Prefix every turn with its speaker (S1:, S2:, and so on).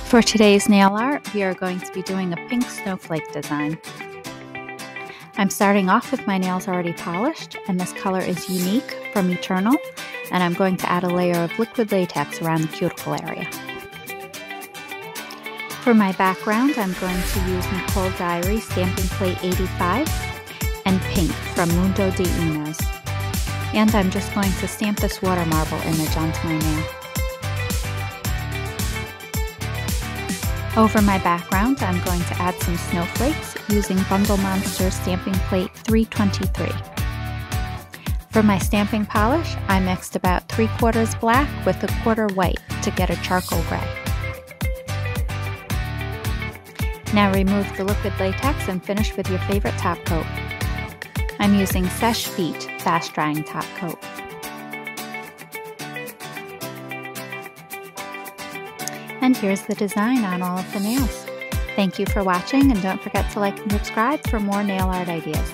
S1: For today's nail art, we are going to be doing a pink snowflake design. I'm starting off with my nails already polished, and this color is Unique from Eternal, and I'm going to add a layer of liquid latex around the cuticle area. For my background, I'm going to use Nicole Diary Stamping Plate 85 and pink from Mundo de Unas. And I'm just going to stamp this water marble image onto my nail. Over my background, I'm going to add some snowflakes using Bundle Monster Stamping Plate 323. For my stamping polish, I mixed about 3/4 black with 1/4 white to get a charcoal gray. Now remove the liquid latex and finish with your favorite top coat. I'm using Seche Vite Fast Drying Top Coat. And here's the design on all of the nails. Thank you for watching, and don't forget to like and subscribe for more nail art ideas.